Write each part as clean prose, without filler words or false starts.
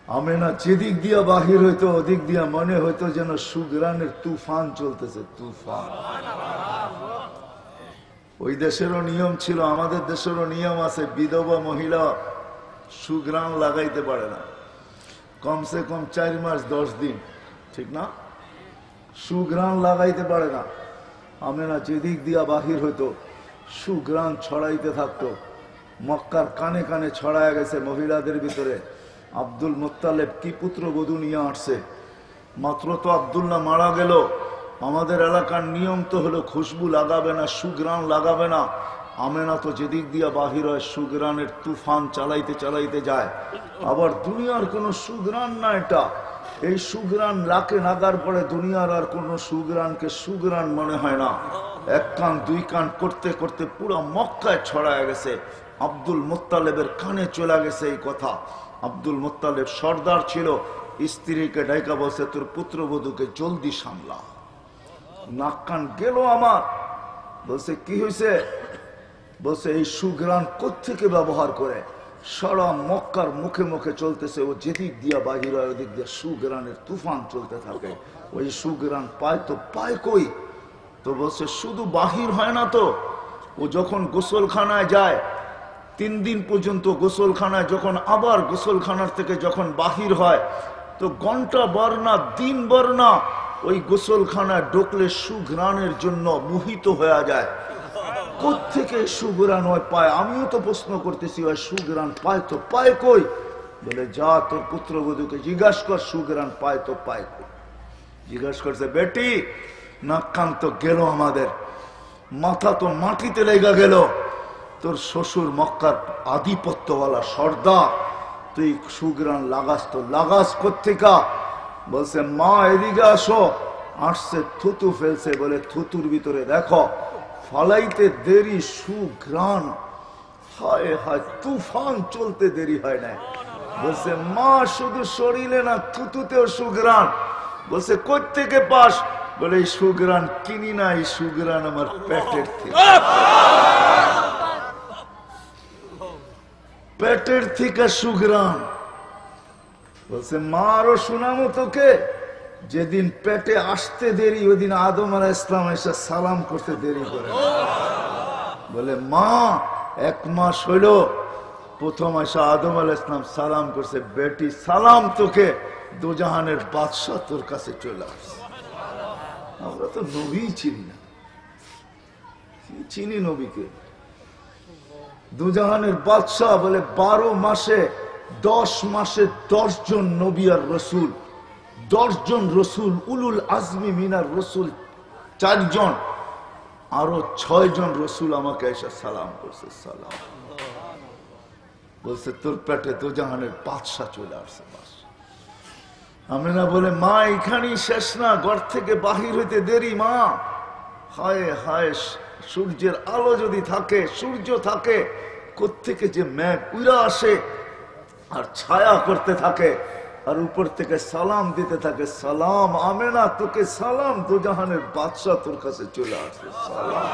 আমেনা যেদিক দিয়া বাহির হইতো ওদিক দিয়া মনে হইতো যেন সুগ্রানের তুফান চলতেছে, তুফান। ওই দেশেরও নিয়ম ছিল, আমাদের দেশেরও নিয়ম আছে, বিধবা মহিলা সুগ্রান লাগাইতে পারে না কমসে কম 4 মাস 10 দিন, ঠিক না? সুগ্রান লাগাইতে পারে না। আমেনা যেদিক দিয়া বাহির হইতো সুগ্রান ছড়াইতে থাকতো। মক্কার কানে কানে ছড়ায় গেছে মহিলাদের ভিতরে আব্দুল মুত্তালেব কি পুত্রবধূ নিয়ে আসছে। মাত্র তো আব্দুল্লাহ মারা গেল, আমাদের এলাকার নিয়ম তো হলো খুশবু লাগাবে না, সুগ্রান লাগাবে না। আমেনা তো যেদিক দিয়া বাহির হয় সুগ্রানের তুফান চালাইতে চালাইতে যায়। আবার দুনিয়ার কোনো সুগ্রান না এটা, এই সুগ্রান লাকে নাগার পরে দুনিয়ার আর কোনো সুগ্রানকে সুগ্রান মনে হয় না। 1 কান 2 কান করতে করতে পুরো মক্কায় ছড়ায় গেছে। আব্দুল মুত্তালেবের কানে চলে গেছে এই কথা। আব্দুল মুত্তালেব সর্দার ছিল, স্ত্রীকে ডাইকা বলছে তোর পুত্রবধূকে জলদি সামলা। নাক কান গেল আমার। বলছে কি হয়েছে? বলছে এই সুগ্রান কোত্থেকে ব্যবহার করে? সারা মক্কার মুখে মুখে চলতেছে, ও যেদিক দিয়া বাহির হয় ওদিক দিয়া সুগ্রানের তুফান চলতে থাকে। ওই সুগ্রান পায় তো পায় কই? তো বলছে শুধু বাহির হয় না তো, ও যখন গোসলখানায় যায় 3 দিন পর্যন্ত গোসলখানায়, যখন আবার গোসলখানার থেকে যখন বাহির হয় তো ঘন্টা ভর না দিন ভর না ওই গোসলখানায় ঢুকলে সুঘ্রাণের জন্য মোহিত হয়ে যায়। কোত্থেকে সুঘ্রাণ হয় পায়? আমিও তো প্রশ্ন করতেছি, ওই সুঘ্রাণ পায় তো পায় কই? বলে যা তোর পুত্রবধূকে জিজ্ঞাসা কর সুঘ্রাণ পায় তো পায় কই। জিজ্ঞাসা করছে বেটি, নাক কান তো গেল আমাদের, মাথা তো মাটিতে লেগা গেল। তোর শ্বশুর মক্কার আধিপত্যওয়ালা সর্দার, তুই সুগ্রান লাগাস তো লাগাস কোত্থেকা? বলছে মা এদিকে আসো। আসছে, থুতু ফেলছে। বলে থুতুর ভিতরে দেখো ফালাইতে দেরি সুগ্রান। হায় হায়, তুফান চলতে দেরি হয় না। বলছে মা শুধু শরীরে না থুতুতেও সুগ্রান। বলছে কোত্থেকে পাস? বলে এই সুগ্রান কিনি না, এই সুগ্রান আমার পেটের থেকে, পেটের থেকে সুগ্রান। বলছে মা আরো শোনামো তোকে, যেদিন পেটে আসতে দেরি ওইদিন আদম আলাইহিস সালাম এসে সালাম করতে দেরি করে। বলে মা 1 মাস হইল প্রথম এসে আদম আলাইহিস সালাম সালাম করছে। বেটি সালাম তোকে, দুজাহানের বাদশাহ তোর কাছে চলে আসছে। আমরা তো নবী চিনি না, চিনি নবীকে? দুজাহানের বাদশাহ বলে 12 মাসে 10 মাসে 10 জন নবী আর রসুল, 10 জন রসুল, উলুল আজমি মিনার রসুল 4 জন, আরো 6 জন রসুল আমাকে এসে সালাম করছে। সালাম বলছে তোর পেটে দুজাহানের বাদশাহ চলে আসছে। আমিনা বলে মা এখানেই শেষ না, ঘর থেকে বাহির হইতে দেরি মা। হায় হায়, সূর্যের আলো যদি থাকে, সূর্য থাকে, কোত্থেকে যে মেঘ উড়া আসে আর ছায়া করতে থাকে আর উপর থেকে সালাম দিতে থাকে। সালাম আমেনা, তোকে সালাম, দুজাহানের বাদশাহ তোর কাছে চলে আসে। সালাম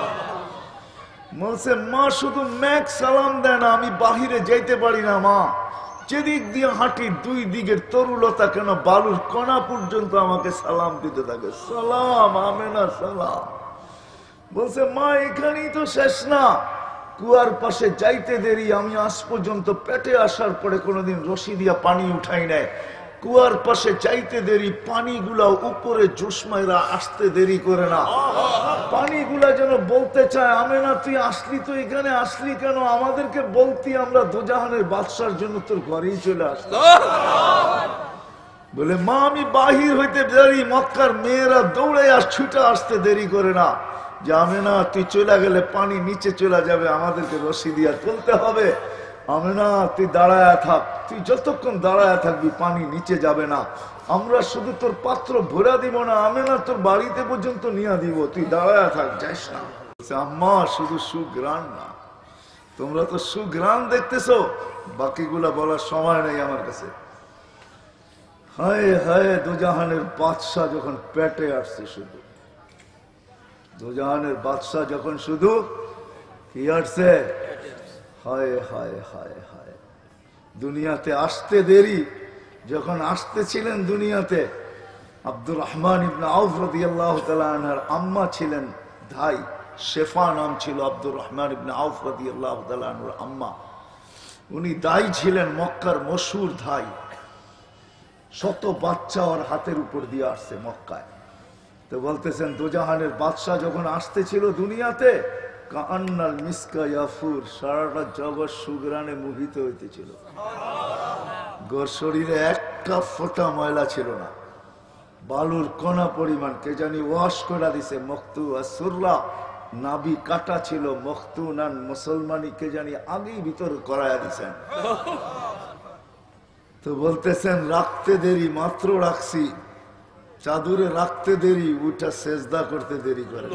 বলছে মা শুধু মেঘ সালাম দেয় না, আমি বাহিরে যাইতে পারি না মা। যেদিক দিয়ে হাঁটি 2 দিকের তরুলতা কেন বালুর কণা পর্যন্ত আমাকে সালাম দিতে থাকে। সালাম আমেনা সালাম। বলছে মা এখানেই তো শেষ না, কুয়ার পাশে যাইতে দেরি। আমি আজ পর্যন্ত পেটে আসার পরে কোনোদিন রশি দিয়া পানি উঠাই নাই। কুয়ার পাশে যাইতে দেরি, পানিগুলা উপরে জোসমাইরা আসতে দেরি করে না। পানিগুলা যেন বলতে চায় আমেনা তুই আসলি তো এখানে, আসলি কেন? আমাদেরকে বলতি, আমরা দুজাহানের বাদশার জন্য তোর ঘরেই চলে আসলাম। বলে মা আমি বাহির হইতে দেরি, মক্কার মেয়েরা দৌড়ে ছুটে আসতে দেরি করে না। যে আমেনা তুই চলে গেলে পানি নিচে চলে যাবে, আমাদেরকে রশি দিয়া তুলতে হবে। আমেনা তুই দাঁড়ায় থাক, তুই যতক্ষণ দাঁড়ায় থাকবি পানি নিচে যাবে না। আমরা শুধু তোর পাত্র ভরা দিব না, আমেনা তোর বাড়িতে পর্যন্ত নিয়ে দিব, তুই দাঁড়ায় থাক, যাইস না। আম্মা শুধু সুঘ্রাণ না, তোমরা তো সুঘ্রাণ দেখতেছো, বাকিগুলা বলার সময় নেই আমার কাছে। হায় হায়, দুজাহানের বাদশাহ যখন পেটে আসছে, শুধু দুজাহানের বাদশাহ যখন শুধু কি আসছে, হায় হায় হায় হায়, দুনিয়াতে আসতে দেরি, যখন আসতেছিলেন দুনিয়াতে, আব্দুর রহমান ইবনে আউফ রাদিয়াল্লাহু তাআলা আনহার আম্মা ছিলেন ধাই, শেফা নাম ছিল আব্দুর রহমান ইবনে আউফ রাদিয়াল্লাহু তাআলা আনহুর আম্মা। উনি দাই ছিলেন, মক্কার মশহুর ধাই। শত বাচ্চা ওর হাতের উপর দিয়ে আসছে মক্কায়। তো বলতেছেন দোজাহানের বাদশাহ যখন আসতেছিল দুনিয়াতে, কান্নাল মিসকা ইয়াফুর, সারাটা জগৎ সুগ্রানে মোহিত হইতেছিল। গোর শরীরে একটা ফোঁটা ময়লা ছিল না, বালুর কণা পরিমাণ। কে জানি ওয়াশ করে দিছে। মখতু আসুররা, নাবি কাটা ছিল। মখতু নান মুসলমানি কে জানি আগেই ভিতর করায়া দিছেন। তো বলতেছেন রাখতে দেরি, মাত্র রাখছি, চাদুরে রাখতে দেরি, উঠা সেজদা করতে দেরি করে।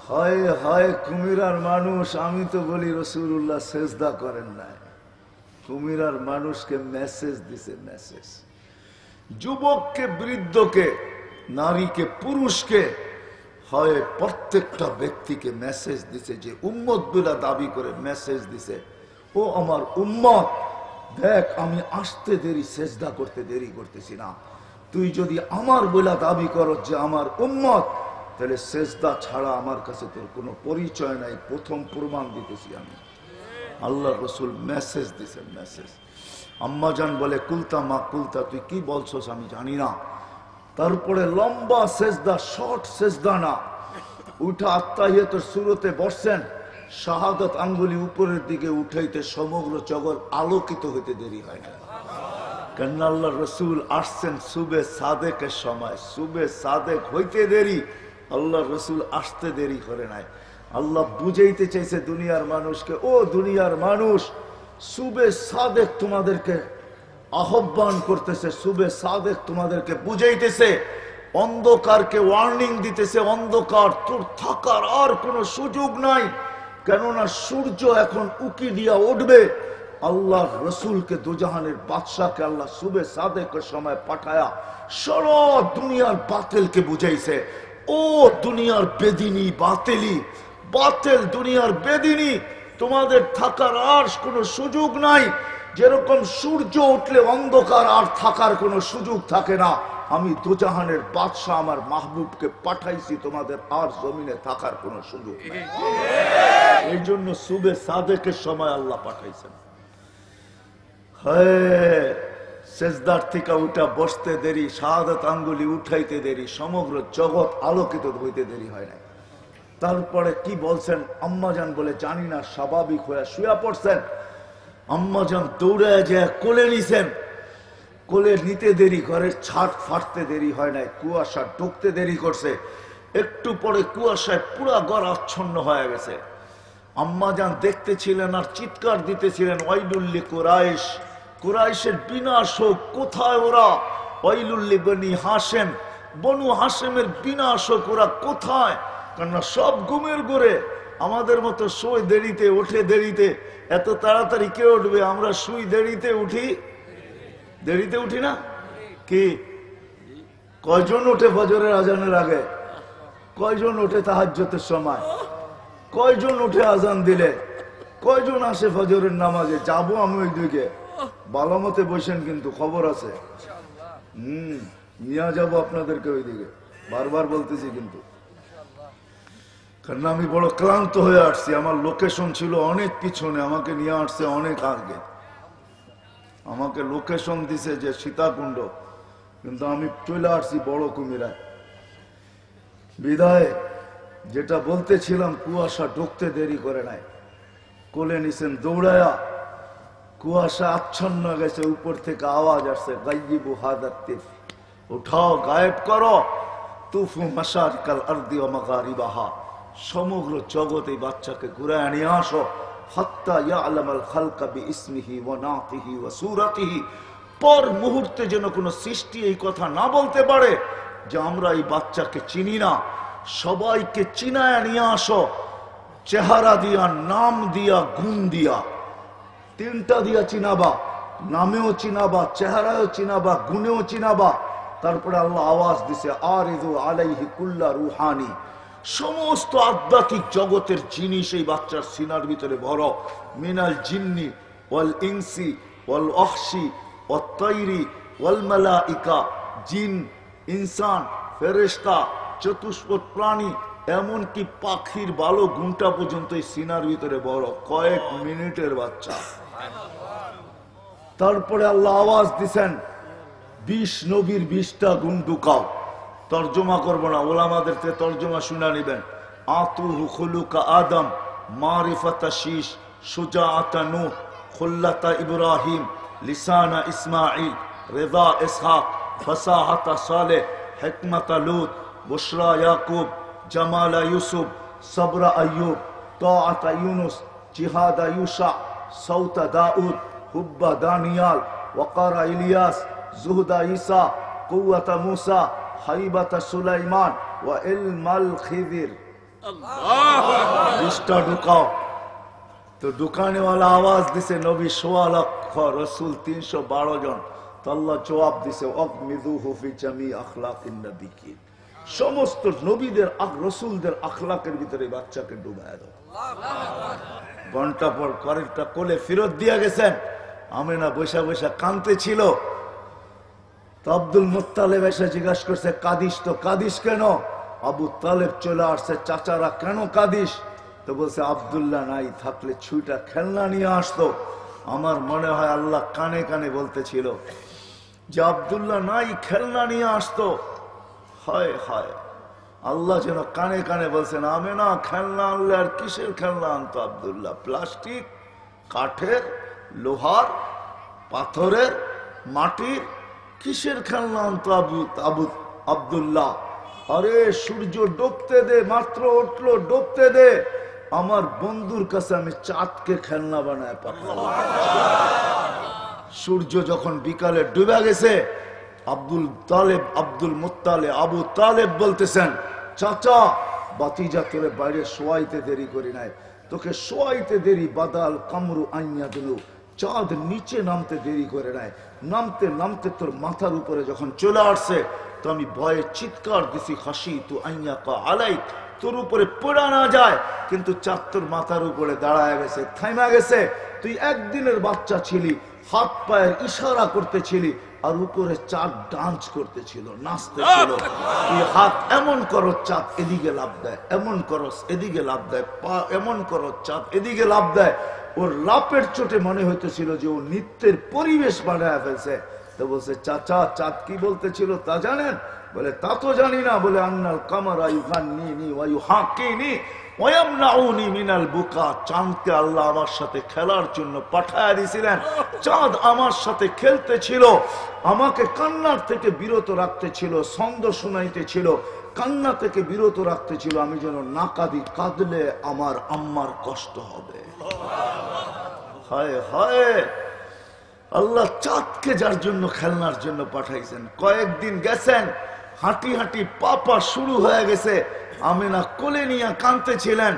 হয় হয় কুমিরার মানুষ। আমি তো বলি রাসূলুল্লাহ সেজদা করেন নাই, কুমিরার মানুষকে মেসেজ দিছে, মেসেজ। যুবককে, বৃদ্ধকে, নারীকে, পুরুষকে, হয় প্রত্যেকটা ব্যক্তিকে মেসেজ দিছে। যে উম্মত বলে দাবি করে মেসেজ দিছে, ও আমার উম্মত, দেখ আমি আসতে দেরি, সেজদা করতে দেরি করতেছি না। তুই যদি আমার বলে দাবি করো যে আমার উম্মত, তাহলে সেজদা ছাড়া আমার কাছে তোর কোনো পরিচয় নাই। প্রথম প্রমাণ দিতেছি আমি। আল্লাহ রসুল মেসেজ দিছেন, মেসেজ। আম্মাজান বলে কুলতা মা কুলতা, তুই কি বলছস আমি জানি না। তারপরে লম্বা সেজদা, শর্ট সেজদা না, উঠা আত্তাহিয়াতুর সুরতে বসছেন। শাহাদাত আঙ্গুলি উপরের দিকে উঠাইতে সমগ্র জগৎ আলোকিত হইতে দেরি হয় না। কেন আল্লাহ রসুল আসছেন সুবে সাদেকের সময়। সুবে সাদেক হইতে দেরি, আল্লাহ রসুল আসতে দেরি করে নাই। আল্লাহ বুঝাইতে চাইছে দুনিয়ার মানুষকে, ও দুনিয়ার মানুষ, সুবে সাদেক তোমাদেরকে আহ্বান করতেছে, সুবে সাদেক তোমাদেরকে বুঝাইতেছে, অন্ধকারকে ওয়ার্নিং দিতেছে। অন্ধকার তোর থাকার আর কোনো সুযোগ নাই, কেননা সূর্য এখন উকি দিয়া উঠবে। আল্লাহ রসুলকে, দুজাহানের বাদশাহকে আল্লাহ সুবে সাদেকের সময় পাঠায়া সারা দুনিয়ার বাতিলকে বুঝাইছে, ও দুনিয়ার বেদিনী বাতিলি, বাতিল দুনিয়ার বেদিনী, তোমাদের থাকার আর কোনো সুযোগ নাই। যেরকম সূর্য উঠলে অন্ধকার আর থাকার কোনো সুযোগ থাকে না, আমি দুজাহানের বাদশাহ আমার মাহবুবকে পাঠাইছি, তোমাদের আর জমিনে থাকার কোনো সুযোগ নেই। এই জন্য সুবে সাদেকের সময় আল্লাহ পাঠাইছেন। হ্যাঁ, সেজদার থেকে উঠা বসতে দেরি, শাহাদাত আঙ্গুলি উঠাইতে দেরি, সমগ্র জগৎ আলোকিত হইতে দেরি হয় না। তারপরে কি বলছেন আম্মাজান বলে জানি না, স্বাভাবিক হয়ে শুয়ে পড়ছেন। আম্মাজান দৌড়ে যায় কোলে নিছেন। কোলে নিতে দেরি, ঘরের ছাদ ফাটতে দেরি হয় নাই, কুয়াশা ঢুকতে দেরি করছে। একটু পরে কুয়াশায় পুরা ঘর আচ্ছন্ন হয়ে গেছে। আম্মাজান দেখতেছিলেন আর চিৎকার দিতেছিলেন, ওয়াইলুল্লি কুরাইশ, কুরাইশের বিনাশ হোক। কোথায় ওরা? ওয়াইলুল্লি বনি হাশেম, বনু হাশেমের বিনাশ হোক। ওরা কোথায়? কেননা সব ঘুমের ঘরে, আমাদের মতো শোয় দেরিতে, ওঠে দেরিতে। এত তাড়াতাড়ি কে উঠবে? আমরা শুই দেরিতে, উঠি দেরিতে, উঠি না কি? কয়জন ওঠে ফজরের আজানের আগে? কয়জন ওঠে তাহাজ্জুদের সময়? কয়জন উঠে আজান দিলে? কয়জন আসে ফজরের নামাজে? যাবো আমি ওই দিকে, ভালো মতে বসেন, কিন্তু খবর আছে। নিয়ে যাবো আপনাদেরকে ওই দিকে, বারবার বলতেছি কিন্তু। কারণ আমি বড় ক্লান্ত হয়ে আসছি। আমার লোকেশন ছিল অনেক পিছনে, আমাকে নিয়ে আসছে অনেক আগে। আমাকে লোকেশন দিছে যে সীতাকুণ্ড, কিন্তু আমি চলে আসছি বড় কুমিরায়। বিদায় যেটা বলতেছিলাম, কুয়াশা ঢুকতে দেরি করে নাই। কোলে নিছেন দৌড়ায়া, কুয়াশা আচ্ছন্ন গেছে, উপর থেকে আওয়াজ আসছে, গাইয়িবু হাদাত তিফ, উঠাও, গায়েব করো। তুফু মাশারিকাল আরদি ওয়া মাগারিবাহা, সমগ্র জগতে বাচ্চাকে ঘুরায় নিয়ে আসো। হাত্তা ইয়ালামাল খালকা বিইসমিহি ওয়া নাতিহি ওয়া সূরাতিহি, পর মুহূর্তে যেন কোনো সৃষ্টি এই কথা না বলতে পারে যে আমরা এই বাচ্চাকে চিনি না। সবাইকে চিনায় নিয়ে আসো, চেহারা দিয়া, নাম দিয়া, গুণ দিয়া, তিনটা দিয়া চিনাবা। নামেও চিনাবা, চেহারাও চিনাবা, গুণেও চিনাবা। তারপরে আল্লাহ আওয়াজ দিছে, আরিদু আলাইহি কুল্লা রুহানি, সমস্ত আধ্যাত্মিক জগতের জিনিস এই বাচ্চার সিনার ভিতরে ভরো। মিনাল জিন্নি ওয়াল ইনসি ওয়াল ওয়াহশি ওয়াত-তাইরি ওয়াল মালাইকা, জিন, ইনসান, ফেরেশতা, চতুষ্পদ প্রাণী, এমনকি পাখির বালো ঘুমটা পর্যন্ত এই সিনার ভিতরে বড়, কয়েক মিনিটের বাচ্চা। তারপরে আল্লাহ আওয়াজ দিছেন 20 নবীর 20টা গুণ ঢুকাও। তর্জমা করবো না, ওলামাদের থেকে তর্জমা শুনা নিবেন। আতুহু খুলুকা আদম, মারিফাতা শীশ, সুজাআতা নূহ, খুল্লাতা ইব্রাহিম, লিসানা ইসমাইল, রেদা ইসহাক, ফাসাহাতা সালেহ, হিকমাতা লূত, বুশরা ইয়াকুব, জামালা ইউসুফ, সবরা আইয়ুব, তাআতা ইউনুস, জিহাদা ইউশা, সাউতা দাউদ, হুব্বা দানিয়াল, ওয়াকারা ইলিয়াস, জুহদা ঈসা, কুওয়াতা মুসা, হাইবাতা সুলাইমান, ওয়া ইলমাল খিদির। বিশটা ঢুকাও। তো ঢুকানেওয়ালা আওয়াজ দিছে নবী 1.25 লক্ষ, রসুল 312 জন। তো আল্লাহ জবাব দিছে অগমিদুহু ফি জামি আখলাকিন নবিয়্যিন, সমস্ত নবীদের রসুলদের আখলাকের ভিতরে বাচ্চাকে ডুবায় দাও। ঘন্টা পর করেরটা কোলে ফেরত দিয়ে গেছেন। আমেনা বৈশা বৈশা কানতে ছিল। তো আব্দুল মুত্তালেব এসে জিজ্ঞাসা করছে কাদিস? তো কাদিস কেন? আবু তালেব চলে আসছে, চাচারা কেন কাদিস? তো বলছে আব্দুল্লাহ নাই থাকলে ছুইটা খেলনা নিয়ে আসতো। আমার মনে হয় আল্লাহ কানে কানে বলতেছিল যে আব্দুল্লাহ নাই, খেলনা নিয়ে আসতো। হায় হায়, আল্লাহ যেন কানে কানে বলছেন আমেনা খেলনা আনলে আর কিসের খেলনা আনতো আব্দুল্লাহ? প্লাস্টিক, কাঠের, লোহার, পাথরের, মাটির, কিসের খেলনা আনতো আব্দুল্লাহ? আরে সূর্য ডুবতে দে, মাত্র উঠলো, ডুবতে দে, আমার বন্ধুর কাছে আমি চাঁদকে খেলনা বানায় পাঠাবো। সূর্য যখন বিকালে ডুবে গেছে, আব্দুল মুত্তালেব আবু তালেব বলতেছেন চাচা বাতিজা তোরে বাইরে শোয়াইতে দেরি করি নাই, তোকে শোয়াইতে দেরি বাদাল কামরু আইয়া দিল, চাঁদ নিচে নামতে দেরি করে নাই, নামতে নামতে তোর মাথার উপরে যখন চলে আসছে তো আমি ভয়ে চিৎকার দিছি হাসি তু আইয়া কা আলাই, তোর উপরে পড়া না যায়, কিন্তু চাঁদ তোর মাথার উপরে দাঁড়ায় গেছে, থাইমা গেছে। তুই একদিনের বাচ্চা ছিলি, হাত পায়ের ইশারা করতেছিলি, আর উপরে চাঁদ ডান্স করতেছিল, নাচতেছিল। তুই হাত এমন করো চাঁদ এদিকে লাভ দেয়, এমন করস এদিকে লাভ দেয়, পা এমন করো চাঁদ এদিকে লাভ দেয়। ওর লাপের চোটে মনে হইতেছিল যে ও নৃত্যের পরিবেশ বানায় ফেলছে। তো বলছে চাচা চাঁদ কি বলতেছিল তা জানেন? বলে তা তো জানি না। বলে আন্নাল কামারা ইউহান্নিনি ওয়া ইউহাক্কিনি ওয়া ইয়ামনাউনি মিনাল বুকা, চাঁদকে আল্লাহ আমার সাথে খেলার জন্য পাঠায় দিয়েছিলেন। চাঁদ আমার সাথে খেলতে ছিল, আমাকে কান্নার থেকে বিরত রাখতে ছিল, ছন্দ শুনাইতে ছিল, কান্না থেকে বিরত রাখতে ছিল, আমি যেন না কাঁদি, কাঁদলে আমার আম্মার কষ্ট হবে। হায় হায়, আল্লাহ চাঁদকে যার জন্য খেলনার জন্য পাঠাইছেন। কয়েকদিন গেছেন, হাঁটি হাঁটি পাপা শুরু হয়ে গেছে। আমেনা কোলে নিয়ে কাঁদতেছিলেন।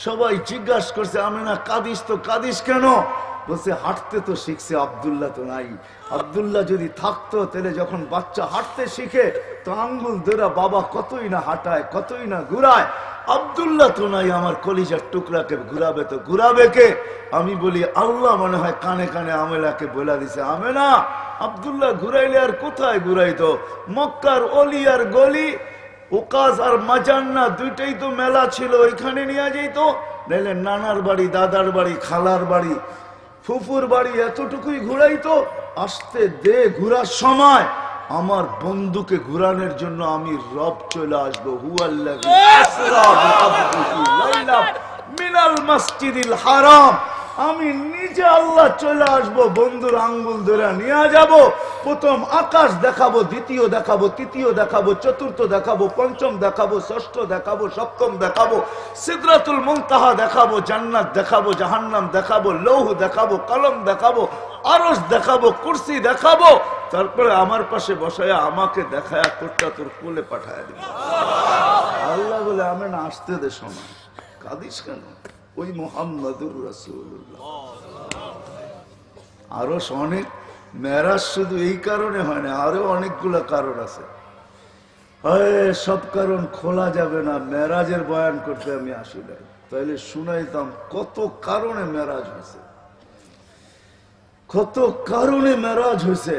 সবাই জিজ্ঞাসা করছে আমেনা কাঁদিস? তো কাঁদিস কেন? বলছে হাঁটতে তো শিখছে, আব্দুল্লাহ তো নাই। আব্দুল্লাহ যদি থাকতো তাহলে যখন বাচ্চা হাঁটতে শিখে তো আঙ্গুল ধরা বাবা কতই না হাঁটায়, কতই না ঘুরায়। আব্দুল্লাহ তো নাই, আমার কলিজার টুকরাকে ঘুরাবে তো ঘুরাবে কে? আমি বলি আল্লাহ মনে হয় কানে কানে আমেলাকে বলে দিছে আমেনা আব্দুল্লাহ ঘুরাইলে আর কোথায় ঘুরাইতো? মক্কার অলি আর গলি, ওকাজ আর মাজান্না দুইটাই তো মেলা ছিল, ওইখানে নিয়ে যেত। নাইলে নানার বাড়ি, দাদার বাড়ি, খালার বাড়ি, ফুফুর বাড়ি, এতটুকুই ঘুরাইতো। আসতে দে, ঘুরার সময় আমার বন্ধুকে ঘুরানোর জন্য আমি রব চলে আসবো। হুয়াল্লাযী আসরা বিআবদিহি লাইলাম মিনাল মাসজিদিল হারাম, আমি নিজে আল্লাহ চলে আসবো, বন্ধুর আঙ্গুল ধরে নিয়ে যাব। প্রথম আকাশ দেখাবো, দ্বিতীয় দেখাবো, তৃতীয় দেখাবো, চতুর্থ দেখাবো, পঞ্চম দেখাবো, ষষ্ঠ দেখাবো, সপ্তম দেখাবো, সিদরাতুল মুনতাহা দেখাবো, জান্নাত দেখাবো, জাহান্নাম দেখাবো, লৌহ দেখাবো, কলম দেখাবো, আরশ দেখাবো, কুরসি দেখাবো। তারপরে আমার পাশে বসায় আমাকে দেখায় কোটটা তোর কোলে পাঠায় দিবে। আল্লাহ বলে আমি না আসতে দে সময়, কাঁদিস কেন? ওই মুহাম্মাদুর রাসূলুল্লাহ। আরো অনেক মেরাজ শুধু এই কারণে হয় না, আরো অনেকগুলা কারণ আছে। সব কারণ খোলা যাবে না, মেরাজের বয়ান করতে আমি আসি নাই, তাইলে শুনাইতাম কত কারণে মেরাজ হয়েছে। কত কারণে মেরাজ হয়েছে।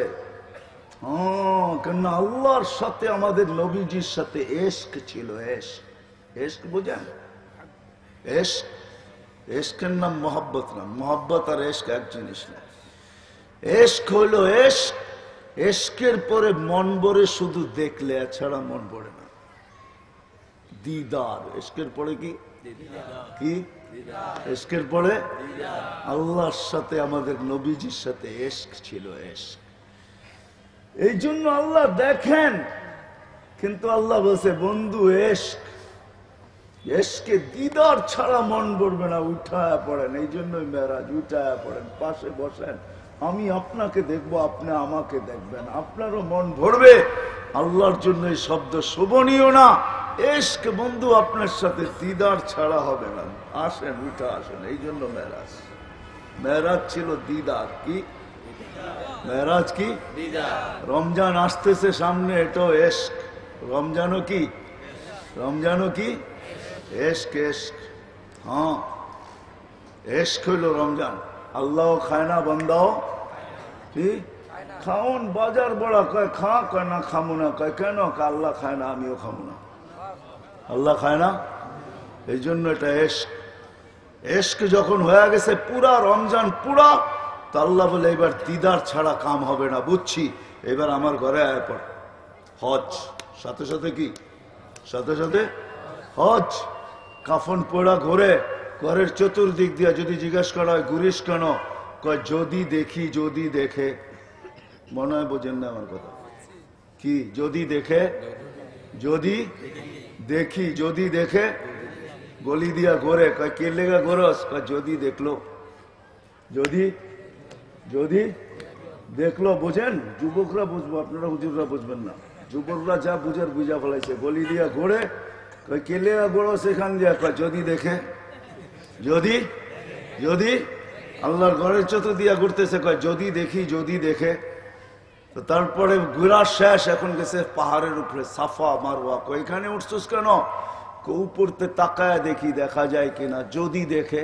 কেন আল্লাহর সাথে আমাদের নবীজির সাথে এশক ছিল। এশক, এশক বুঝেন? এশক, এশকের নাম মোহাব্বত না। মোহাব্বত আর এশক এক জিনিস না। এশক হইল এশক, এশকের পরে মন ভরে শুধু দেখলে, এছাড়া মন ভরে না। দিদার, এশকের পরে কি কি এশকের পরে আল্লাহর সাথে আমাদের নবীজির সাথে এশক ছিল। এশক, এই জন্য আল্লাহ দেখেন, কিন্তু আল্লাহ বলছে বন্ধু এশক, এশকে দিদার ছাড়া মন ভরবে না, উঠায়া পড়েন। এই জন্যই মেরাজ, উঠায়া পড়েন, পাশে বসেন, আমি আপনাকে দেখবো, আপনি আমাকে দেখবেন, আপনারও মন ভরবে। আল্লাহর জন্য এই শব্দ শোভনীয় না। এশক বন্ধু আপনার সাথে দিদার ছাড়া হবে না। আসেন, উঠা আসেন। এই জন্য মেরাজ, মেরাজ ছিল দিদার। কি মেরাজ? কি রমজান আসতেছে সামনে, এটাও এশক। রমজানও কি, রমজানও কি এশক। এশক, হ্যাঁ এশক হইল রমজান। আল্লাহ খায় না, বান্দাও কি খাওন। বাজার বড়া কয় খা, কয় না খামো না। কয় কেন? আল্লাহ খায় না, আমিও খামো না। আল্লাহ খায় না, এই জন্য এটা এশক। এশক যখন হয়ে গেছে পুরা রমজান পুরা, তো আল্লাহ বলে এবার দিদার ছাড়া কাম হবে না, বুঝছি, এবার আমার ঘরে আয় পর। হজ, সাথে সাথে কি, সাথে সাথে হজ। কাফন পোড়া ঘরে, ঘরের চতুর্দিক দিয়া যদি জিজ্ঞাসা করা হয় ঘুরিস কেন, কয় যদি দেখি, যদি দেখে। মনে হয় বোঝেন না আমার কথা। কি যদি দেখে, যদি দেখি, যদি দেখে গলি দিয়া ঘরে। কয় কে লেগা ঘোরস? কয় যদি দেখলো, যদি যদি দেখলো। বোঝেন? যুবকরা বুঝবো, আপনারা হুজুররা বুঝবেন না। যুবকরা যা বুঝার বুঝা ফেলাইছে। গলি দিয়া ঘোরে, কয় কে লেগা ঘোরো সেখান দিয়া? কয় যদি দেখে, যদি যদি আল্লাহর ঘরের চতুর্দিয়া ঘুরতেছে, কয় যদি দেখি, যদি দেখে। তো তারপরে ঘোরা শেষ, এখন গেছে পাহাড়ের উপরে, সাফা মারওয়া। কয় এখানে উঠছিস কেন? উপরতে তাকায় দেখি দেখা যায় কিনা, যদি দেখে।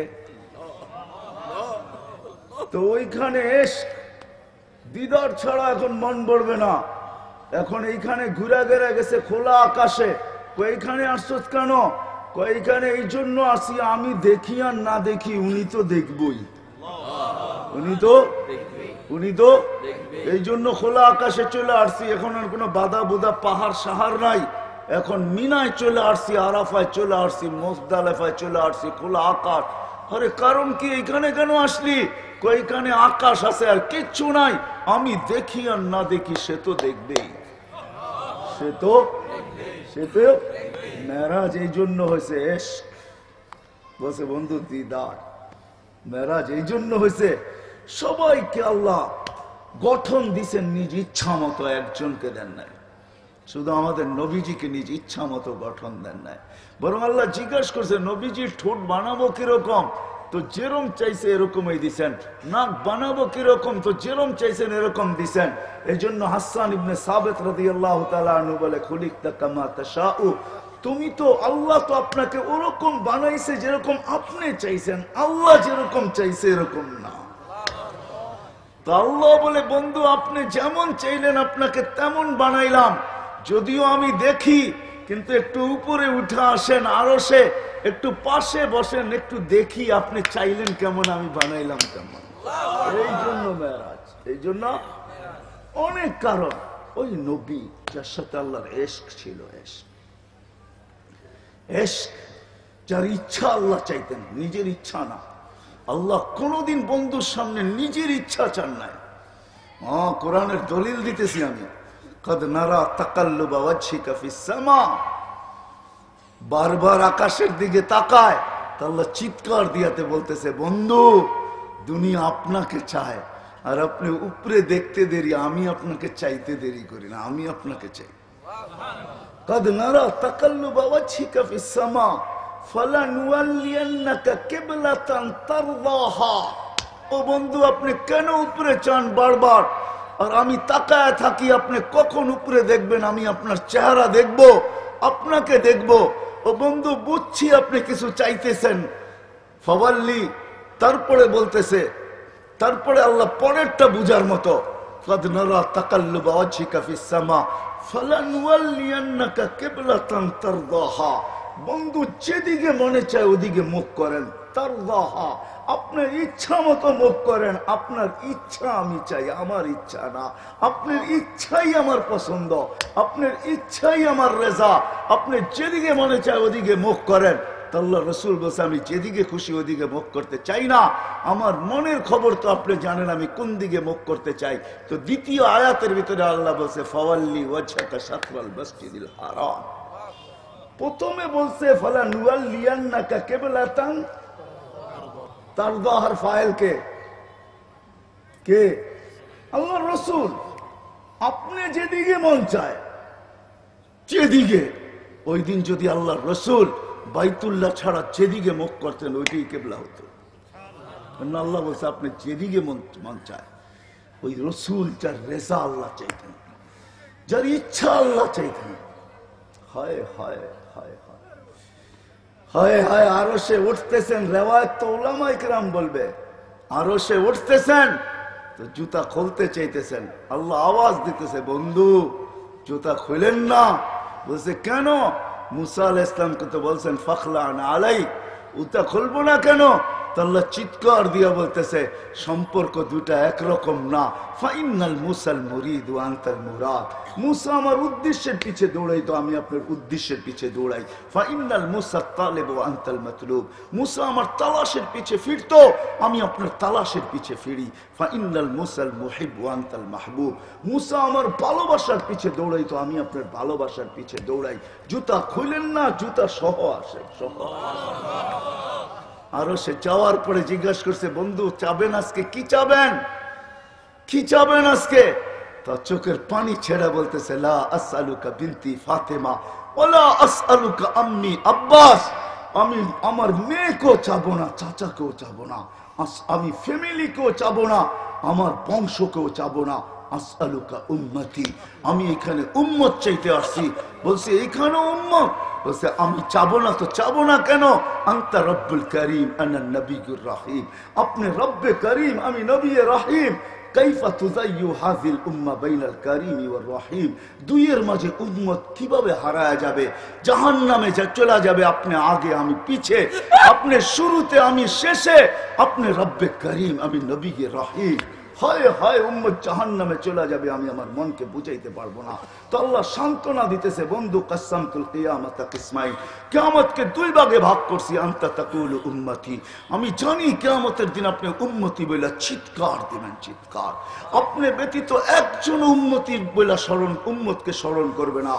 তো ওইখানে এশক, দিদার ছাড়া এখন মন ভরবে না। এখন এইখানে ঘুরা ঘেরা গেছে খোলা আকাশে। কয়খানে আসছিস কেন? কয়খানে এই জন্য আসি, আমি দেখি আর না দেখি উনি তো দেখবই, উনি তো এই জন্য খোলা আকাশে চলে আসছি। এখন আর কোনো বাধা বুধা পাহাড় সাহার নাই। এখন মিনায় চলে আসছি, আরাফায় চলে আসছি, মুজদালিফায় চলে আসছি, খোলা আকাশ। আরে কারণ কি, এইখানে কেন আসলি? কয়খানে আকাশ আছে আর কিচ্ছু নাই, আমি দেখি আর না দেখি সে তো দেখবেই, সে তো মেরাজ এই জন্য হয়েছে এশক। বলছে বন্ধু দিদার। মেরাজ এই জন্য হয়েছে, সবাইকে আল্লাহ গঠন দিছেন নিজ ইচ্ছা মতো, একজনকে দেন নাই। শুধু আমাদের নবীজিকে নিজ ইচ্ছা মতো গঠন দেন নাই, বরং আল্লাহ জিজ্ঞাসা করছে নবীজির ঠোঁট বানাবো কিরকম? তো যেরকম চাইছে এরকমই দিছেন। নাক বানাবো কিরকম? তো যেরকম চাইছেন এরকম দিছেন। এই জন্য হাসান ইবনে সাবিত রাদিয়াল্লাহু তাআলা আনহু বলে, খুলিকতা কামা তাশাউ, তুমি তো, আল্লাহ তো আপনাকে ওরকম বানাইছে যেরকম আপনি চাইছেন, আল্লাহ যেরকম চাইছে এরকম না। তো আল্লাহ বলে, বন্ধু আপনি যেমন চাইলেন আপনাকে তেমন বানাইলাম, যদিও আমি দেখি, কিন্তু একটু উপরে উঠে আসেন, আরশে একটু পাশে বসেন, একটু দেখি আপনি চাইলেন কেমন, আমি বানাইলাম কেমন। এই জন্য মেরাজ, এই জন্য অনেক কারণ। ওই নবী যার সাথে আল্লাহর এশক ছিল, এশক যার ইচ্ছা আল্লাহ চাইতেন, নিজের ইচ্ছা না। আল্লাহ কোনদিন বন্ধুর সামনে নিজের ইচ্ছা চান নাই। কোরআনের দলিল দিতেছি আমি। কদ নারা তাকাল্লুবা ওয়াজহিকা ফিস সামা, বারবার আকাশের দিকে তাকায়। তা আল্লাহ চিৎকার দিয়াতে বলতেছে, বন্ধু দুনিয়া আপনাকে চায়, আর আপনি উপরে দেখতে দেরি, আমি আপনাকে চাইতে দেরি করি না, আমি আপনাকে চাই। কদ নারা তাকাল্লুবা ওয়াজহিকা ফিস সামা ফালানুওয়াল্লিয়ান্নাকা কিবলাতান তারদাহা। ও বন্ধু আপনি কেন উপরে চান বারবার, আর আমি তাকায় থাকি আপনি কখন উপরে দেখবেন, আমি আপনার চেহারা দেখব, আপনাকে দেখব। ও বন্ধু বুঝছি আপনি কিছু চাইতেছেন, ফাওয়াল্লি, তারপরে বলতেছে তারপরে আল্লাহ পরেরটা বুঝার মতো قد نرى تقلب وجهك في السماء فلنولينك قبلة ترضاها বন্ধু যেদিকে মনে চায় ওদিকে মুখ করেন তারদাহা আপনার ইচ্ছা মতো মুখ করেন আপনার ইচ্ছা আমি চাই আমার ইচ্ছা না আপনার ইচ্ছাই আমার পছন্দ আপনার ইচ্ছাই আমার রেজা আপনি যেদিকে মনে চায় ওদিকে মুখ করেন আল্লাহ রসুল বলছে আমি যেদিকে খুশি ওদিকে মুখ করতে চাই না আমার মনের খবর তো আপনি জানেন আমি কোন দিকে মুখ করতে চাই তো দ্বিতীয় আয়াতের ভিতরে আল্লাহ বলছে ফাওয়াল্লি ওয়াজহাকা শাতরাল মাসজিদিল হারাম প্রথমে বলছে ফালা নুওয়াল্লিয়ান্নাকা কিবলাতান তারদাহার ফাইল কে আল্লাহ রসুল আপনি যেদিকে মন চায় যেদিকে ওই দিন যদি আল্লাহ রসুল বাইতুল্লাহ ছাড়া যেদিকে মুখ করতেন ওইটাই কেবলা হতো আল্লাহ বলছে আপনি যেদিকে মন চায় ওই রসুল যার রেজা আল্লাহ চাইতেন যার ইচ্ছা আল্লাহ চাইতেন হায় হায় হায় হায় হায় হায় আরো সে উঠতেছেন রেওয়ায়ত তো উলামায়ে কেরাম বলবে আরো সে উঠতেছেন তো জুতা খুলতে চাইতেছেন আল্লাহ আওয়াজ দিতেছে বন্ধু জুতা খুলেন না বলছে কেন মুসা আলাইহিস সালামকে তো বলছেন ফখলান আলাইক জুতা খুলবো না কেন আল্লাহ চিৎকার দিয়া বলতেছে সম্পর্ক দুটা একরকম না ফাইনাল মুসাল মুরিদ ওয়া আনতাল মুরাদ মুসা আমার উদ্দেশ্যের পিছে দৌড়াই তো আমি আপনার উদ্দেশ্যের পিছে দৌড়াই ফাইনাল মুসা তালিব ওয়া আনতাল মাতলুব মুসা আমার তালাশের পিছে ফিরতো আমি আপনার তালাশের পিছে ফিরি ফাইনাল মুসাল মুহিব ওয়া আনতাল মাহবুব মুসা আমার ভালোবাসার পিছে দৌড়াই তো আমি আপনার ভালোবাসার পিছে দৌড়াই জুতা খুলেন না জুতা সহ আসে সহ আরো সে যাওয়ার পরে জিজ্ঞাসা করছে বন্ধু চাবেন আজকে কি চাবেন আজকে তা চোখের পানি ছেড়ে বলতেছে লা আসআলুকা বিনতি ফাতেমা ওয়ালা আসআলুকা আম্মি আব্বাস আমি আমার মেয়েকেও চাবো না চাচাকেও চাবো না আমি ফ্যামিলিকেও চাবো না আমার বংশকেও চাবো না আসআলুকা উম্মতি আমি এখানে উম্মত চাইতে আসছি বলছে এখানে উম্মত বলছে আমি চাবো না তো চাবো না কেন আনতা রব্বুল করিম আনা নবিয়ুর রহিম আপনি রব্বে করিম আমি নবী রহিম কাইফা তুযায়্যু হাযিল উম্মাহ বাইনাল করিম ওয়ার রহিম দুইয়ের মাঝে উম্মত কিভাবে হারায়া যাবে জাহান্নামে চলে যাবে আপনি আগে আমি পিছে আপনি শুরুতে আমি শেষে আপনি রব্বে করিম আমি নবী রহিম হায় হায় উম্মত জাহান্নামে চলে যাবে আমি আমার মনকে বুঝাইতে পারবো না তো আল্লাহ সান্ত্বনা দিতেছে বন্ধু কাসসামতুল কিয়ামাতা কিসমাইন কিয়ামতকে দুই ভাগে ভাগ করছি আনতা তাকুলু উম্মতি আমি জানি কিয়ামতের দিন আপনি উম্মতি বলে চিৎকার দিবেন চিৎকার আপনি ব্যতীত একজন উম্মতির বলে উম্মতকে স্মরণ করবে না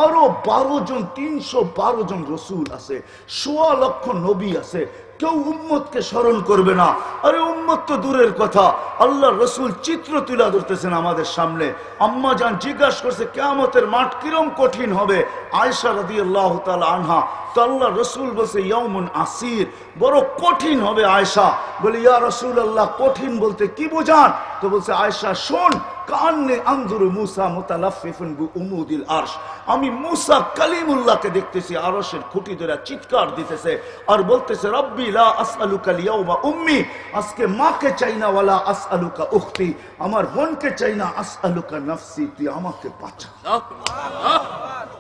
আরো 12 জন 312 জন রসুল আছে 1.25 লক্ষ নবী আছে কেউ উম্মতকে স্মরণ করবে না আরে উম্মত তো দূরের কথা আল্লাহ রসুল চিত্র তুলে ধরতেছেন আমাদের সামনে আম্মা জান জিজ্ঞাসা করছে কিয়ামতের মাঠ কিরম কঠিন হবে আয়েশা রাদিয়াল্লাহু তাআলা আনহা তো আল্লাহ রসুল বলছে ইয়াউমুন আসির বড় কঠিন হবে আয়েশা বলে ইয়া রাসূলুল্লাহ কঠিন বলতে কি বোঝান তো বলছে আয়েশা শোন কান্নে আনজুরু মুসা মুতালাফফিফুন বিউমুদিল আরশ আমি মুসা কালিমুল্লাহকে দেখতেছি আরশের খুঁটি ধরে চিৎকার দিতেছে আর বলতেছে রব্বি লা আসআলুকা লিয়াউমা উম্মি আজকে মাকে চাই না ওয়ালা আসআলুকা উখতি আমার বোনকে চাই না আসআলুকা নাফসি তুই আমাকে বাঁচা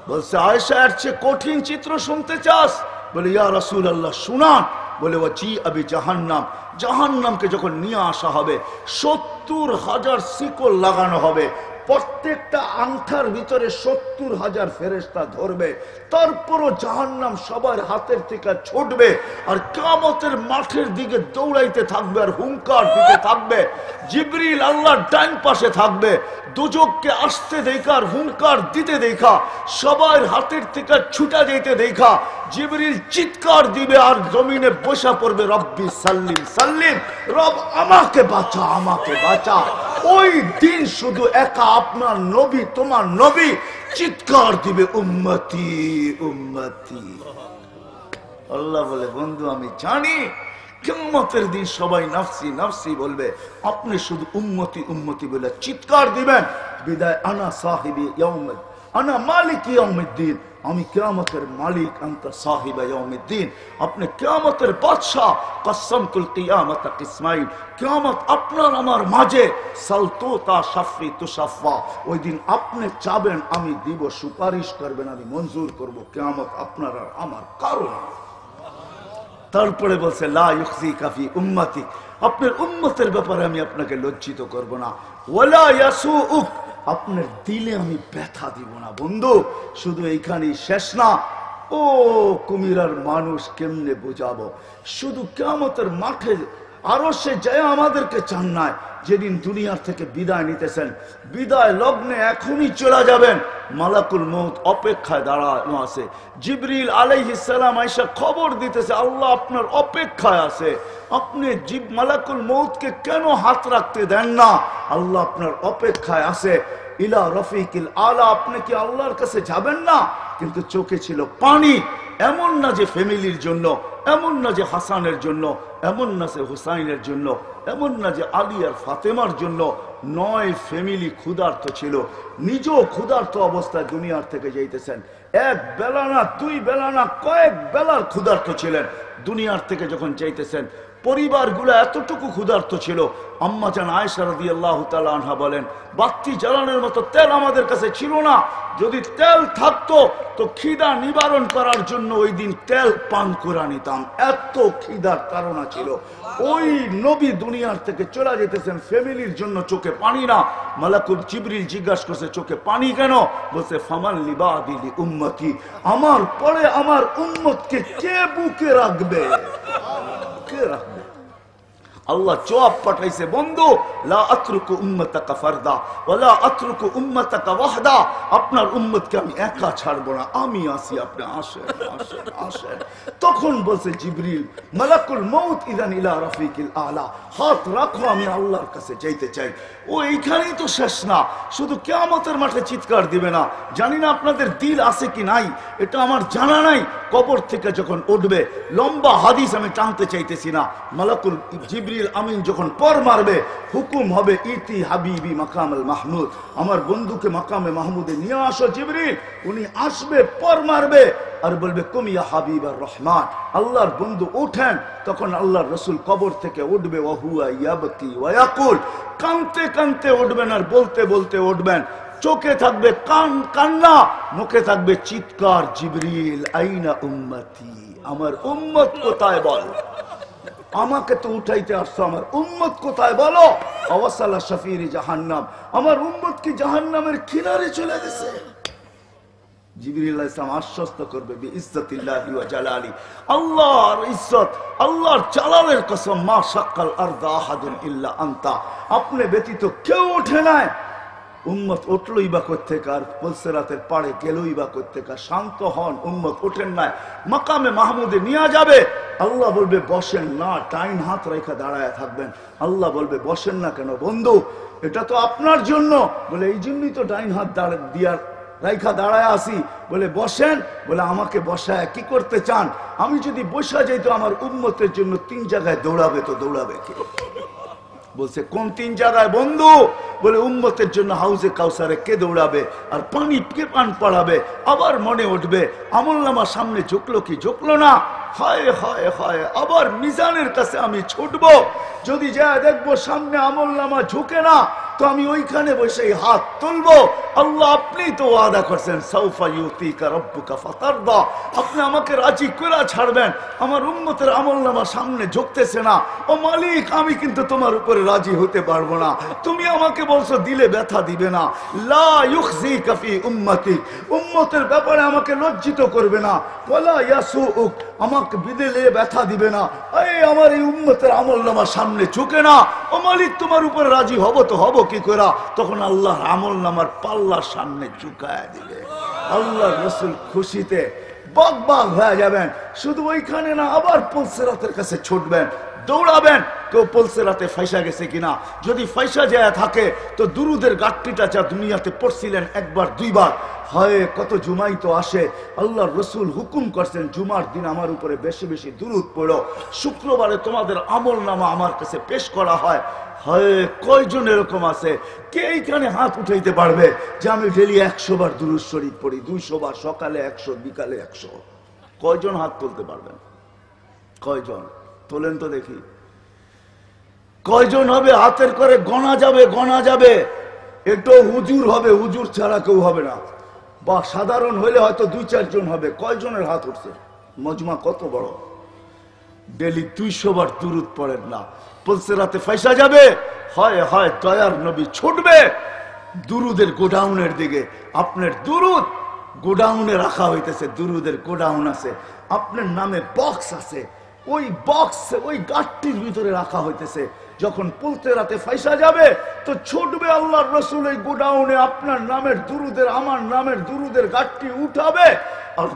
বলছে আয়েশা এর চেয়ে কঠিন চিত্র শুনতে চাস বলে ইয়া রাসূলুল্লাহ শুনান বলে ওয়াজি আবি জাহান্নাম জাহান্নামকে যখন নিয়ে আসা হবে 70,000 শিকল লাগানো হবে প্রত্যেকটা আংটার ভিতরে 70,000 ফেরেশতা ধরবে তারপরও জাহান্নাম সবার হাতের থেকে ছুটবে আর কিয়ামতের মাঠের দিকে দৌড়াইতে থাকবে আর হুঙ্কার দিতে থাকবে জিবরিল আল্লাহর ডান পাশে থাকবে দুজককে আসতে দেখা আর হুঙ্কার দিতে দেখা সবার হাতের থেকে ছুটা যেতে দেখা জিবরিল চিৎকার দিবে আর জমিনে বসা পড়বে রব্বি সাল্লিম সাল্লিম রব আমাকে বাঁচা আমাকে বাঁচা ওই দিন শুধু একা আপনার নবী তোমার নবী চিৎকার দিবে উম্মতি উম্মতি আল্লাহ বলে বন্ধু আমি জানি কিয়ামতের দিন সবাই নাফসি নাফসি বলবে আপনি শুধু উম্মতি উম্মতি বলে চিৎকার দিবেন বিদায় আনা সাহিবি ইয়াউমিদ আনা মালিক ইয়াউমিদ্দিন আমি কিয়ামতের মালিক, আনতা সাহিবা ইয়াউমিদ্দিন, আপনি কিয়ামতের বাদশা। কসসমতুল কিয়ামাতা কিসমাইন, কিয়ামত আপনার আমার মাঝে। সালতুতা শাফি তুশাফা, ওই দিন আপনি চাবেন আমি দিব, সুপারিশ করবেন আমি মঞ্জুর করব। কিয়ামত আপনার আর আমার কারণ। তারপরে বলছে লা ইউখজিকা ফি উম্মতি, আপনার উম্মতের ব্যাপারে আমি আপনাকে লজ্জিত করব না। ওয়ালা ইয়াসুউক, আপনার দিলে আমি ব্যথা দিব না। বন্ধু, শুধু এইখানেই শেষ না। ও কুমিরার মানুষ, কেমনে বোঝাবো? শুধু কিয়ামতের মাঠে আরো সে যায় আমাদেরকে চান নাই। যেদিন দুনিয়ার থেকে বিদায় নিতেছেন, বিদায় লগ্নে এখনই চলে যাবেন, মালাকুল মউত অপেক্ষায় দাঁড়ানো আছে। জিবরিল আলাইহিস সালাম আয়েশা খবর দিতেছে আল্লাহ আপনার অপেক্ষায় আছে। আপনি মালাকুল মউতকে কেন হাত রাখতে দেন না? আল্লাহ আপনার অপেক্ষায় আছে। ইলা রফিকিল আলা, আপনি কি আল্লাহর কাছে যাবেন না? কিন্তু চোখে ছিল পানি। এমন না যে ফ্যামিলির জন্য, এমন না যে হাসানের জন্য, এমন না যে হুসাইনের জন্য, এমন না যে আলী আর ফাতেমার জন্য। 9 ফ্যামিলি ক্ষুধার্ত ছিল, নিজেও ক্ষুধার্ত অবস্থায় দুনিয়ার থেকে যাইতেছেন। এক বেলা না, 2 বেলা না, কয়েক বেলার ক্ষুধার্ত ছিলেন। দুনিয়ার থেকে যখন যাইতেছেন, পরিবারগুলো এতটুকু ক্ষুধার্ত ছিল। আম্মা জান আয়েশা রাদিয়াল্লাহু তাআলা আনহা বলেন, বাতি জ্বালানোর মতো তেল আমাদের কাছে ছিল না। যদি তেল থাকতো তো খিদা নিবারণ করার জন্য ওই দিন তেল পান করে নিতাম। এত খিদার তাড়না ছিল। ওই নবী দুনিয়ার থেকে চলে যেতেছেন, ফ্যামিলির জন্য চোখে পানি না। মালাকুল জিবরিল জিজ্ঞাসা করছে চোখে পানি কেন? বলছে ফামান লিবাদি লি উম্মতি, আমার পরে আমার উম্মতকে কে বুকে রাখবে? কে রাখবে? আল্লাহ জবাব পাঠাইছে, বন্ধু লা আতরুকু উম্মাতাকা ফারদা ওয়ালা আতরুকু উম্মাতাকা ওয়াহদা, আপনার উম্মতকে আমি একা ছাড়বো না, আমি আসি, আপনি আসেন আসেন আসেন। তখন বলছে জিবরিল মালাকুল মউত ইদান ইলা রাফিকিল আলা, হাত রাখো, আমি আল্লাহর কাছে যাইতে চাই। ও এইখানেই তো শেষ না, শুধু কিয়ামতের মাঠে চিৎকার দিবে না। জানি না আপনাদের দিল আছে কি নাই, এটা আমার জানা নাই। কবর থেকে যখন উঠবে, লম্বা হাদিস আমি টানতে চাইতেছি না। মালাকুল জিবরিল আমিন যখন পর মারবে, হুকুম হবে ইতি হাবিবি মাকামুল মাহমুদ, আমার বন্ধুকে মাকামে মাহমুদে নিয়ে আসো জিবরিল। উনি আসবে, পর মারবে আর বলবে কুম ইয়া হাবিবার রহমান, আল্লাহর বন্ধু ওঠেন। তখন আল্লাহর রাসূল কবর থেকে উঠবে, ওয়া হুয়া ইয়াবকি ওয়া ইয়াকুল, কাঁদতে কাঁদতে উঠবেন আর বলতে বলতে উঠবেন। চোখে থাকবে কান্না, মুখে থাকবে চিৎকার, জিবরিল আইনা উম্মতি, আমার উম্মত কোথায় বল? আমাকে তো উঠাইতে আসছো, আমার উম্মত কোথায় বলো? আওয়াসালা শাফিরি জাহান্নাম, আমার উম্মত কি জাহান্নামের কিনারে চলে গেছে? জিবরিল আলাইহিস সালাম আশ্বস্ত করবে বিইজ্জাতিল্লাহি ওয়া জালালি, আল্লাহর ইজ্জত, আল্লাহর জালালের কসম, মা শাক্কাল আরদা আহাদুন ইল্লা আনতা, আপনি ব্যতীত কেউ ওঠে নাই। উম্মত উঠলই বা কোত্থেকে, আর পুলসিরাতের পাড়ে গেলই বা কোত্থেকে? শান্ত হন, উম্মত ওঠেন নাই, মাকামে মাহমুদে নিয়ে যাবে। আল্লাহ বলবে বসেন না, টাইন হাত রেখা দাঁড়ায় থাকবেন। আল্লাহ বলবে বসেন না কেন? বন্ধু এটা তো আপনার জন্য। বলে এই জন্যই তো ডাইন হাত দিয়ার রাইখা দাঁড়ায় আসি। বলে বসেন। বলে আমাকে বসায় কি করতে চান? আমি যদি বসা যাইতো আমার উম্মতের জন্য 3 জায়গায় দৌড়াবে, তো দৌড়াবে কি? বলছে কোন 3 জায়গায় বন্ধু? বলে উম্মতের জন্য হাউজে কাউসারে কে দৌড়াবে, আর পানি কে পান পড়াবে। আবার মনে উঠবে আমলনামা সামনে ঝুঁকলো কি ঝুঁকলো না, হায় হায় হায়, আবার মিজানের কাছে আমি ছুটবো। যদি যা দেখবো সামনে আমলনামা ঝুঁকে না, তো আমি ওইখানে বসে হাত তুলবো। আল্লাহ আপনি তো ওয়াদা করছেন সাউফা ইউতিকা রাব্বুকা ফাতারদা, আপনি আমাকে রাজি করে ছাড়বেন। আমার উম্মতের আমলনামা সামনে ঝুঁকতেছে না, ও মালিক আমি কিন্তু তোমার উপরে রাজি হতে পারবো না। তুমি আমাকে বলছো দিলে ব্যথা দিবে না, লা ইউখজিকা ফি উম্মতি, উম্মতের ব্যাপারে আমাকে লজ্জিত করবে না, ওয়ালা ইয়াসুউক, আমাকে বিদেলে ব্যথা দিবে না। এই আমার এই উম্মতের আমলনামা সামনে ঝুঁকে না, ও মালিক তোমার উপরে রাজি হব তো হব কি করে? তখন আল্লাহর আমলনামার পাল্লার সামনে ঝুঁকায় দিবে। আল্লাহর রাসূল খুশিতে বাগ বাগ হয়ে যাবেন। শুধু ওইখানে না, আবার পুলসিরাতের কাছে ছুটবেন। দৌড়াবেন কেউ পুলসিরাতে ফাইসা গেছে কিনা। যদি ফাইসা যায় থাকে তো দুরুদের গাট্টিটা যা দুনিয়াতে পড়ছিলেন একবার দুইবার, হয় কত জুমাই তো আসে। আল্লাহর রসুল হুকুম করছেন জুমার দিন আমার উপরে বেশি বেশি দুরুদ পড়ো। শুক্রবারে তোমাদের আমল নামা আমার কাছে পেশ করা হয়। হয় কয়জন এরকম আছে কে এইখানে হাত উঠাইতে পারবে যে আমি ডেলি 100 বার দুরুদ শরীফ পড়ি, 200 বার, সকালে 100, বিকালে 100? কয়জন হাত তুলতে পারবেন? কয়জন তোলেন তো দেখি। কয়জন হবে? হাতের করে গণা যাবে, গণা যাবে। একটু হুজুর হবে, হুজুর ছাড়া কেউ হবে না, বা সাধারণ হইলে হয়তো 2-4 জন হবে। কয়জনের হাত উঠছে? মজমা কত বড়। ডেলি 200 বার দুরুদ পড়েন না, পুলসিরাতে ফাইসা যাবে। হয় হয় দয়ার নবী ছুটবে দুরুদের গোডাউনের দিকে। আপনার দুরুদ গোডাউনে রাখা হইতেছে, দুরুদের গোডাউন আছে, আপনার নামে বক্স আছে, ওই বক্স ওই গাঠটির ভিতরে রাখা হইতেছে। যখন পুলসিরাতে ফাইসা যাবে তো ছুটবে আল্লাহর রাসূল এই গোডাউনে, আপনার নামের দুরুদের, আমার নামের দুরুদের গাঠটি উঠাবে, আর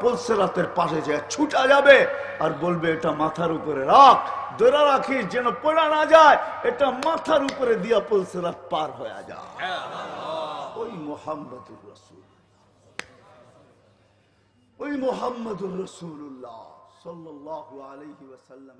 পুলসিরাতের পাশে যায় ছুটা যাবে আর বলবে এটা মাথার উপরে রাখ, ধরে রাখিস যেন পড়া না যায়, এটা মাথার উপরে দিয়া পুলসিরাত পার হয়ে যায়। ওই মুহাম্মদুর রাসূল, ওই মুহাম্মদুর রাসূলুল্লাহ সাল্লাল্লাহু আলাইহি ওয়াসাল্লাম।